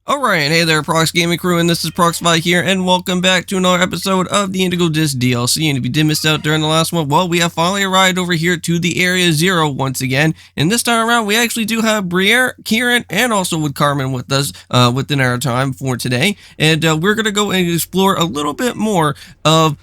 Alright, hey there Prox Gaming Crew, and this is Proxify here, and welcome back to another episode of the Indigo Disk DLC. And if you did miss out during the last one, well, we have finally arrived over here to the Area 0 once again. And this time around, we actually do have Briere, Kieran, and also with Carmen with us within our time for today. And we're going to go and explore a little bit more of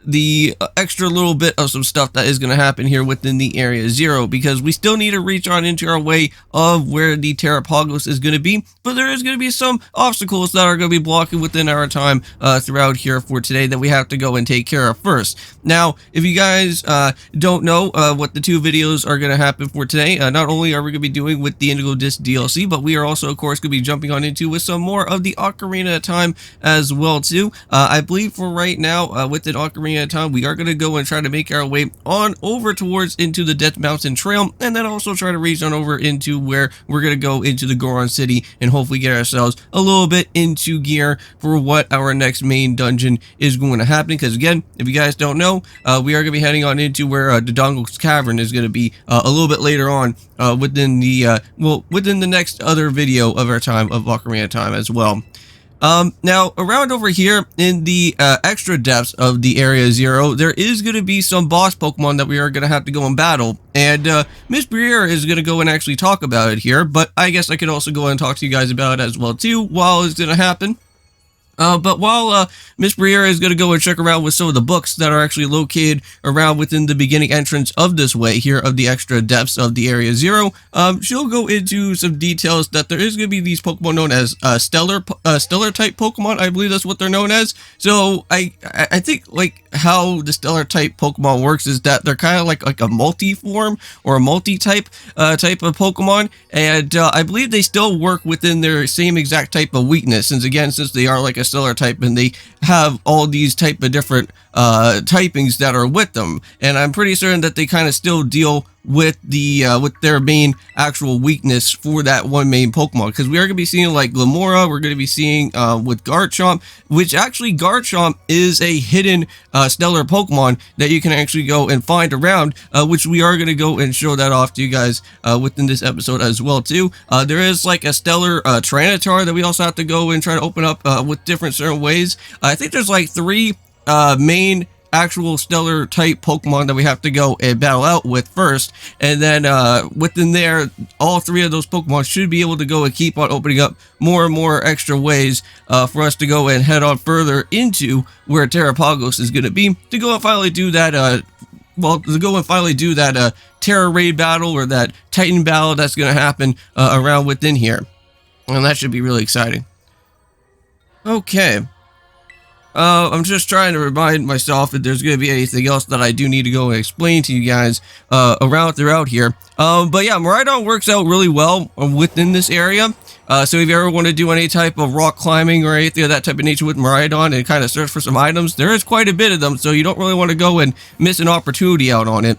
the extra little bit of some stuff that is going to happen here within the Area 0, because we still need to reach on into our way of where the Terrapagos is going to be, but there is going to be some obstacles that are going to be blocking within our time throughout here for today that we have to go and take care of first. Now, if you guys don't know what the two videos are going to happen for today, not only are we going to be doing with the Indigo Disk DLC, but we are also, of course, going to be jumping on into with some more of the Ocarina of Time as well, too. I believe for right now, with the Ocarina of Time, we are going to go and try to make our way on over towards into the Death Mountain Trail, and then also try to reach on over into where we're going to go into the Goron City and hopefully get ourselves a little bit into gear for what our next main dungeon is going to happen. Because again, if you guys don't know, we are going to be heading on into where the Dongle's Cavern is going to be a little bit later on within the next other video of our time of Ocarina of Time as well. Now, around over here in the extra depths of the Area 0, there is going to be some boss Pokemon that we are going to have to go and battle. And Miss Briere is going to go and actually talk about it here, but I guess I could also go and talk to you guys about it as well, too, while it's going to happen. But while Miss Briere is going to go and check around with some of the books that are actually located around within the beginning entrance of this way here of the extra depths of the Area 0, she'll go into some details that there is going to be these Pokemon known as stellar type Pokemon. I believe that's what they're known as. So I think like how the stellar type Pokemon works is that they're kind of like a multi-form or a multi-type type of Pokemon, and I believe they still work within their same exact type of weakness. Since they are like a stellar type and they have all these type of different typings that are with them, and I'm pretty certain that they kind of still deal with their main actual weakness for that one main Pokemon, because we are going to be seeing like Glimmora, we're going to be seeing with Garchomp, which actually Garchomp is a hidden stellar Pokemon that you can actually go and find around, which we are going to go and show that off to you guys within this episode as well too. There is like a stellar Tyranitar that we also have to go and try to open up with different certain ways. I think there's like three main actual stellar type Pokemon that we have to go and battle out with first, and then within there, all three of those Pokemon should be able to go and keep on opening up more and more extra ways for us to go and head on further into where Terrapagos is going to be, to go and finally do that Terra Raid battle, or that Titan battle that's going to happen around within here, and that should be really exciting. Okay. I'm just trying to remind myself if there's going to be anything else that I do need to go and explain to you guys throughout here. But yeah, Miraidon works out really well within this area. So if you ever want to do any type of rock climbing or anything of that type of nature with Miraidon and kind of search for some items, there is quite a bit of them, so you don't really want to go and miss an opportunity out on it.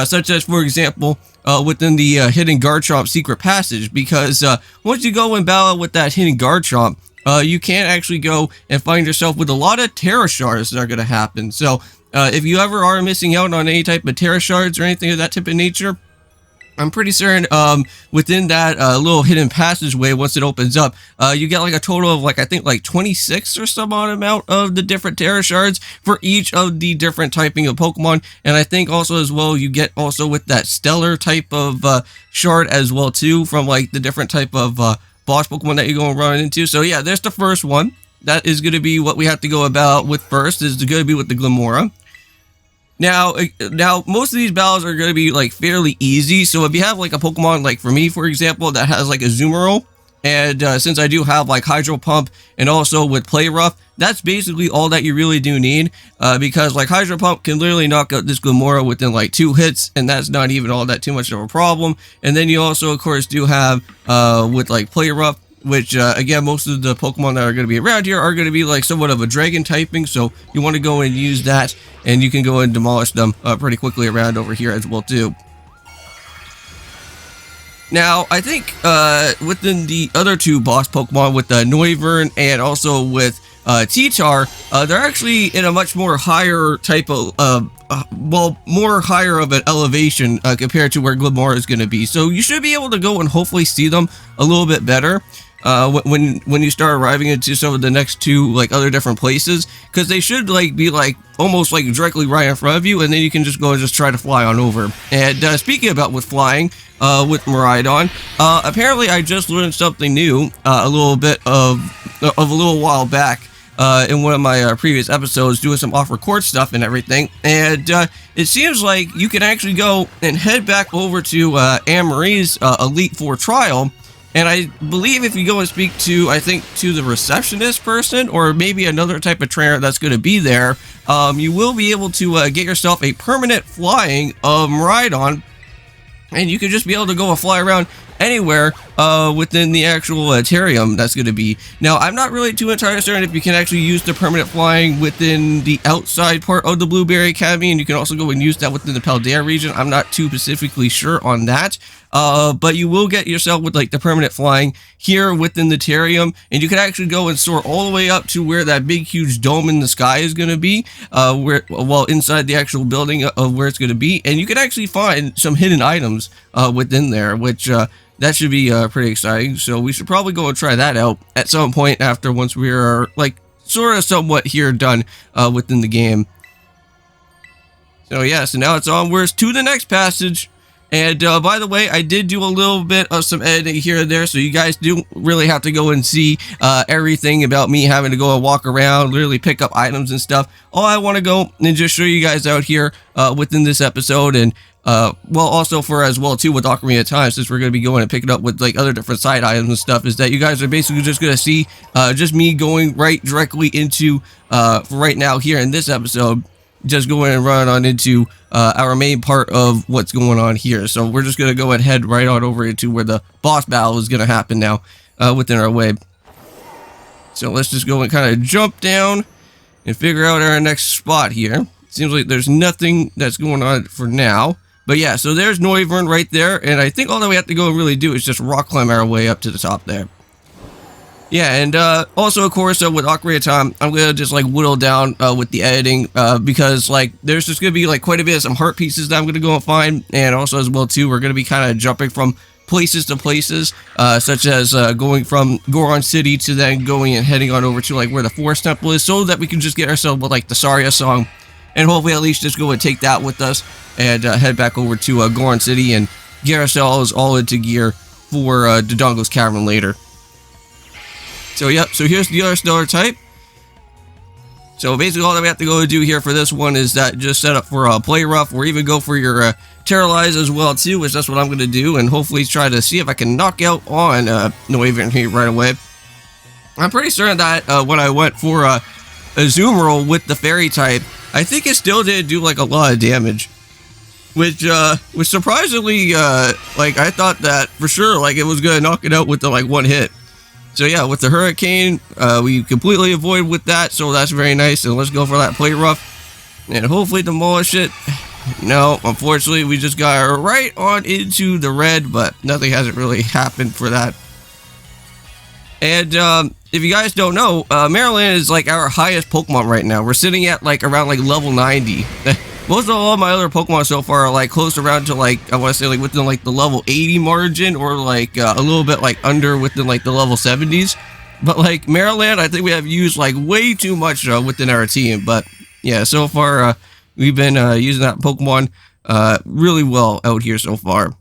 Such as, for example, within the hidden Garchomp secret passage, because once you go and battle with that hidden Garchomp, you can actually go and find yourself with a lot of Terra Shards that are going to happen. So if you ever are missing out on any type of Terra Shards or anything of that type of nature, I'm pretty certain within that little hidden passageway, once it opens up, you get like a total of I think 26 or some odd amount of the different Terra Shards for each of the different typing of Pokemon. And I think also as well, you get also with that stellar type of shard as well too, from like the different type of boss Pokemon that you're going to run into. So yeah, there's the first one. That is going to be what we have to go about with first, is going to be with the Glimmora. Now most of these battles are going to be like fairly easy. So if you have like a Pokemon, like for me, for example, that has like a Zoomerl, and since I do have like Hydro Pump and also with Play Rough, that's basically all that you really do need, because like Hydro Pump can literally knock out this Glimmora within like 2 hits, and that's not even all that too much of a problem. And then you also of course do have with like Play Rough, which again, most of the Pokemon that are going to be around here are going to be like somewhat of a dragon typing, so you want to go and use that, and you can go and demolish them pretty quickly around over here as well too. Now, I think within the other two boss Pokemon, with Noivern and also with T-Tar, they're actually in a much more higher type of, more higher of an elevation compared to where Glimmora is going to be. So you should be able to go and hopefully see them a little bit better. when you start arriving into some of the next two like other different places, because they should like be like almost like directly right in front of you, and then you can just go and just try to fly on over. And speaking about with flying with Miraidon, apparently I just learned something new a little bit of a little while back in one of my previous episodes, doing some off-record stuff and everything, and it seems like you can actually go and head back over to Anne-Marie's Elite 4 trial. And I believe if you go and speak to, I think, to the receptionist person, or maybe another type of trainer that's going to be there, you will be able to get yourself a permanent flying Miraidon, and you can just be able to go and fly around anywhere within the actual Terrarium that's going to be. Now, I'm not really too entirely certain if you can actually use the permanent flying within the outside part of the Blueberry Academy, and you can also go and use that within the Paldea region. I'm not too specifically sure on that. But you will get yourself with like the permanent flying here within the Terrarium, and you can actually go and soar all the way up to where that big huge dome in the sky is going to be, inside the actual building of where it's going to be, and you can actually find some hidden items within there, which that should be pretty exciting. So we should probably go and try that out at some point after, once we are like sort of somewhat here done within the game. So yeah, so now it's onwards to the next passage. And by the way, I did do a little bit of some editing here and there, so you guys do really have to go and see everything about me having to go and walk around, literally pick up items and stuff. All I want to go and just show you guys out here within this episode, and well, also for as well too with Ocarina of Time, since we're going to be going and picking up with like other different side items and stuff, is that you guys are basically just going to see just me going right directly into right now here in this episode, just going and run on into our main part of what's going on here. So we're just going to go and head right on over into where the boss battle is going to happen now within our way. So let's just go and kind of jump down and figure out our next spot here. Seems like there's nothing that's going on for now. But yeah, so there's Noivern right there, and I think all that we have to go and really do is just rock climb our way up to the top there. Yeah, and also, of course, with Ocarina of Time, I'm going to just, like, whittle down with the editing, because, like, there's just going to be, like, quite a bit of some heart pieces that I'm going to go and find, and also, as well, too, we're going to be kind of jumping from places to places, such as going from Goron City to then going and heading on over to, like, where the Forest Temple is, so that we can just get ourselves with, like, the Saria song, and hopefully at least just go and take that with us, and head back over to Goron City and get ourselves all into gear for Dodongo's Cavern later. So yep, so here's the other stellar type. So basically all that we have to go and do here for this one is that just set up for play rough, or even go for your Terralize as well too, which that's what I'm going to do, and hopefully try to see if I can knock out on Noivern here right away. I'm pretty certain that when I went for a Azumarill with the fairy type, I think it still did do like a lot of damage. Which surprisingly, like I thought that for sure, like it was going to knock it out with the like one hit. So yeah, with the Hurricane, we completely avoid with that, so that's very nice. And let's go for that play rough, and hopefully demolish it. No, unfortunately, we just got right on into the red, but nothing hasn't really happened for that. And if you guys don't know, Maryland is like our highest Pokemon right now. We're sitting at like around like level 90. Most of all my other Pokemon so far are like close around to like, I want to say like within like the level 80 margin, or like a little bit like under within like the level 70s. But like Maryland, I think we have used like way too much within our team. But yeah, so far we've been using that Pokemon really well out here so far.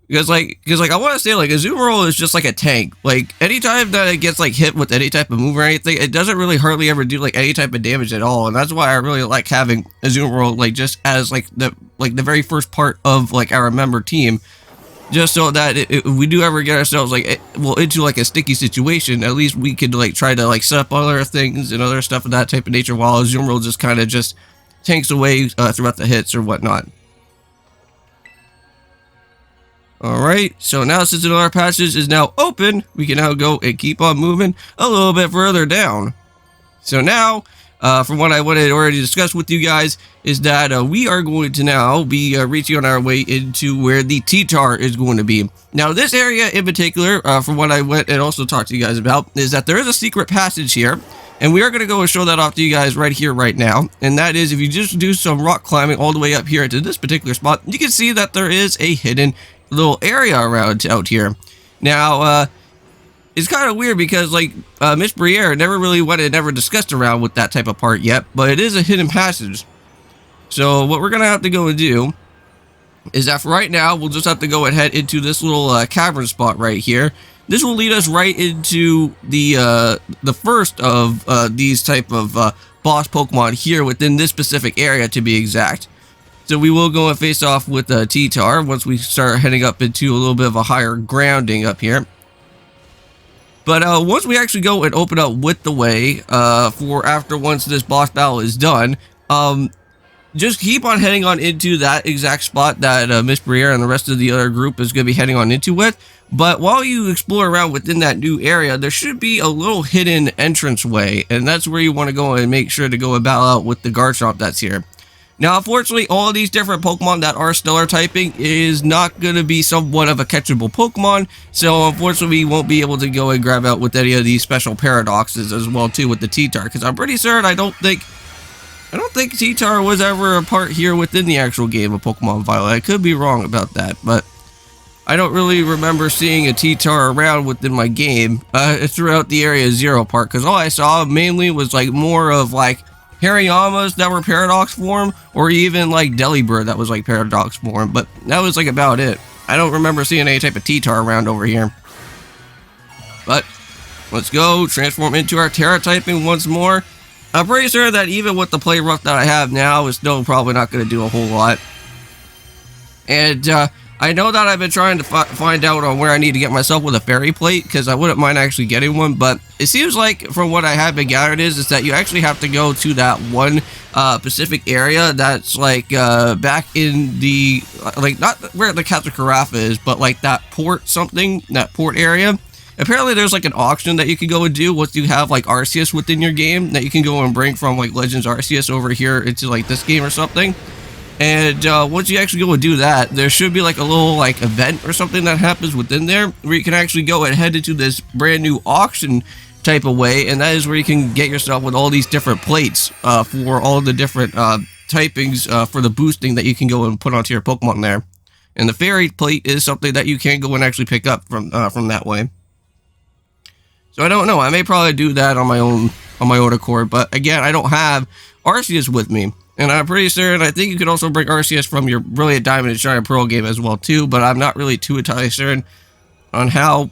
Because I want to say like Azumarill is just like a tank. Like anytime that it gets like hit with any type of move or anything, it doesn't really hardly ever do like any type of damage at all. And that's why I really like having Azumarill like just as like the very first part of like our member team, just so that if we do ever get ourselves like into like a sticky situation, at least we could like try to like set up other things and other stuff of that type of nature, while Azumarill just kind of just tanks away throughout the hits or whatnot. Alright, so now since another passage is now open, we can now go and keep on moving a little bit further down. So now, from what I had already discussed with you guys, is that we are going to now be reaching on our way into where the T-Tar is going to be. Now this area in particular, from what I went and also talked to you guys about, is that there is a secret passage here. And we are going to go and show that off to you guys right here, right now. And that is, if you just do some rock climbing all the way up here to this particular spot, you can see that there is a hidden little area around out here. Now, it's kind of weird because like Miss Briere never really went and never discussed around with that type of part yet, but it is a hidden passage. So what we're gonna have to go and do is that for right now we'll just have to go and head into this little cavern spot right here. This will lead us right into the first of these type of boss Pokemon here within this specific area, to be exact. So we will go and face off with T-Tar once we start heading up into a little bit of a higher grounding up here. But once we actually go and open up with the way once this boss battle is done, just keep on heading on into that exact spot that Miss Briere and the rest of the other group is going to be heading on into with. But while you explore around within that new area, there should be a little hidden entranceway, and that's where you want to go and make sure to go and battle out with the Garchomp that's here. Now, unfortunately, all of these different Pokemon that are stellar typing is not going to be somewhat of a catchable Pokemon, so unfortunately we won't be able to go and grab out with any of these special paradoxes as well too with the T-Tar, because I'm pretty certain I don't think T-Tar was ever a part here within the actual game of Pokemon Violet. I could be wrong about that, but I don't really remember seeing a T-Tar around within my game throughout the Area Zero part, because all I saw mainly was like more of like Harayamas that were Paradox form, or even like Delibird that was like Paradox form, but that was like about it. I don't remember seeing any type of T-Tar around over here. But let's go transform into our Terra typing once more. I'm pretty sure that even with the play rough that I have now, it's still probably not going to do a whole lot. And I know that I've been trying to find out on where I need to get myself with a fairy plate, because I wouldn't mind actually getting one, but it seems like from what I have been gathered is that you actually have to go to that one Pacific area that's like back in the, like not where the Casa Carafa is, but like that port area. Apparently there's like an auction that you can go and do once you have like Arceus within your game that you can go and bring from like Legends Arceus over here into like this game or something. And once you actually go and do that, there should be like a little like event or something that happens within there where you can actually go and head into this brand new auction type of way, and that is where you can get yourself with all these different plates for all the different typings for the boosting that you can go and put onto your Pokemon there. And the fairy plate is something that you can go and actually pick up from that way. So I don't know, I may probably do that on my own accord, but again, I don't have Arceus with me. And I'm pretty certain, I think you could also bring Arceus from your Brilliant Diamond and Shining Pearl game as well too, but I'm not really too entirely certain on how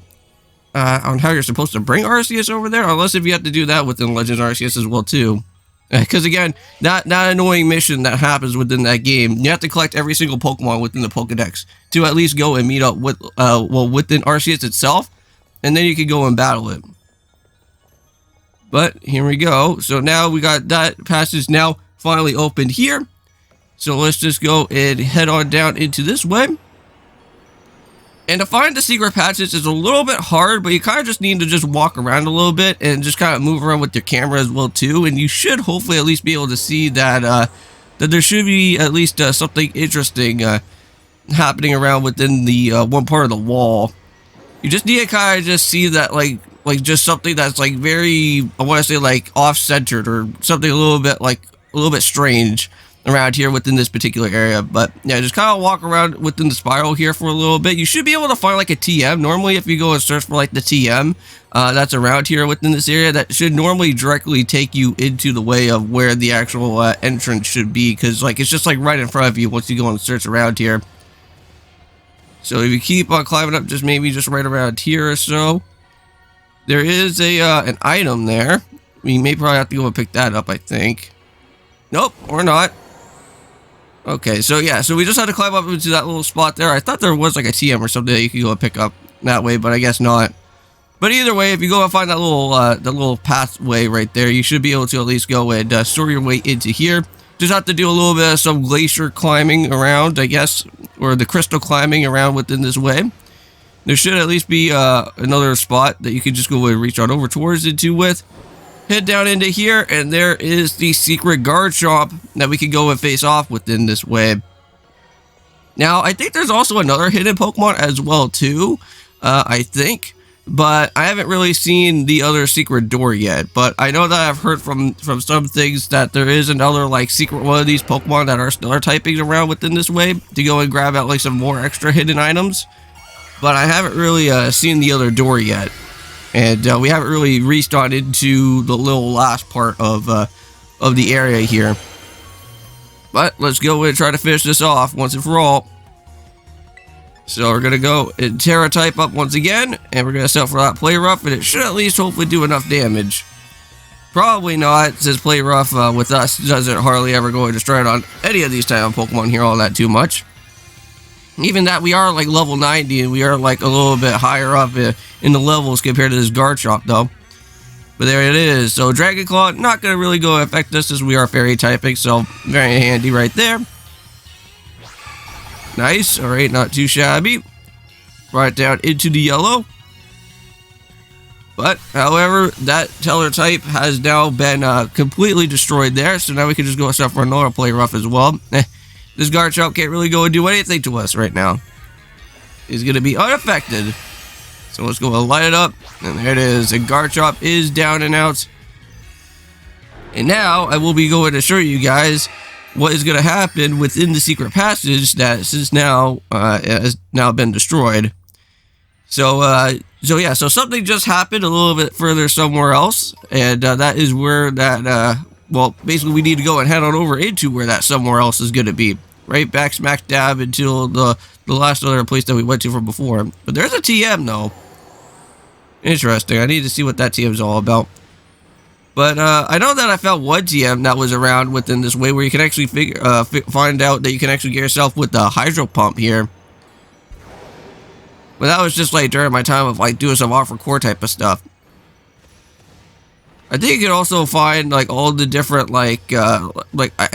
you're supposed to bring Arceus over there, unless if you have to do that within Legends Arceus as well too. Because again, that annoying mission that happens within that game, you have to collect every single Pokemon within the Pokedex to at least go and meet up with, within Arceus itself, and then you can go and battle it. But here we go. So now we got that passage now finally opened here. So let's just go and head on down into this way. And to find the secret passage is a little bit hard, but you kind of just need to just walk around a little bit and just kind of move around with your camera as well too. And you should hopefully at least be able to see that that there should be at least something interesting happening around within the one part of the wall. You just need to kind of just see that like just something that's like very, I want to say like off-centered or something a little bit strange around here within this particular area. But yeah, just kind of walk around within the spiral here for a little bit. You should be able to find like a TM. Normally if you go and search for like the TM that's around here within this area, that should normally directly take you into the way of where the actual entrance should be, because like it's just like right in front of you once you go and search around here. So if you keep on climbing up, just maybe just right around here or so, there is a an item there. We may probably have to go and pick that up, I think. Nope, or not. Okay, so yeah, so we just had to climb up into that little spot there. I thought there was like a TM or something that you could go and pick up that way, but I guess not. But either way, if you go and find that little pathway right there, you should be able to at least go and store your way into here. Just have to do a little bit of some glacier climbing around, I guess, or the crystal climbing around within this way. There should at least be another spot that you could just go and reach on over towards into with. Head down into here, and there is the secret Garchomp that we can go and face off within this way. Now, I think there's also another hidden Pokemon as well too, I think. But I haven't really seen the other secret door yet. But I know that I've heard from some things that there is another like secret one of these Pokemon that are stellar typings around within this way to go and grab out like some more extra hidden items. But I haven't really seen the other door yet. And we haven't really restarted into the little last part of the area here. But let's go and try to finish this off once and for all. So we're going to go and Terra type up once again, and we're going to set for that Play Rough, and it should at least hopefully do enough damage. Probably not, since Play Rough with us doesn't hardly ever go and destroy it on any of these type of Pokemon here all that too much. Even that we are like level 90, and we are like a little bit higher up in the levels compared to this Garchomp though. But there it is. So Dragon Claw, not going to really go affect us as we are Fairy typing, so very handy right there. Nice, alright, not too shabby. Right down into the yellow. But, however, that Teller type has now been completely destroyed there, so now we can just go stuff for another Play Rough as well. This Garchomp can't really go and do anything to us right now. He's going to be unaffected. So let's go and light it up, and there it is. And Garchomp is down and out. And now, I will be going to show you guys what is going to happen within the secret passage that is now has now been destroyed. So yeah, so something just happened a little bit further somewhere else, and that is where that, well, basically we need to go and head on over into where that somewhere else is going to be. Right back smack dab until the last other place that we went to from before. But there's a TM, though. Interesting. I need to see what that TM is all about. But I know that I found one TM that was around within this way where you can actually find out that you can actually get yourself with the Hydro Pump here. But that was just like during my time of like doing some offer core type of stuff. I think you can also find like all the different like I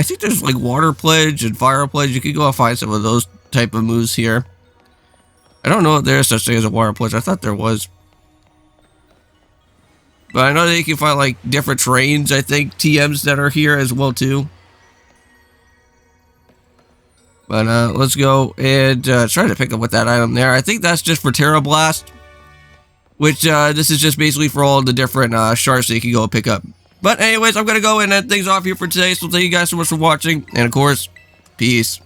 think there's like Water Pledge and Fire Pledge. You could go and find some of those type of moves here. I don't know if there's such thing as a Water Pledge. I thought there was. But I know that you can find like different trains, I think, TMs that are here as well too. But let's go and try to pick up with that item there. I think that's just for Terra Blast. Which this is just basically for all the different shards that you can go pick up. But anyways, I'm going to go and end things off here for today. So thank you guys so much for watching. And of course, peace.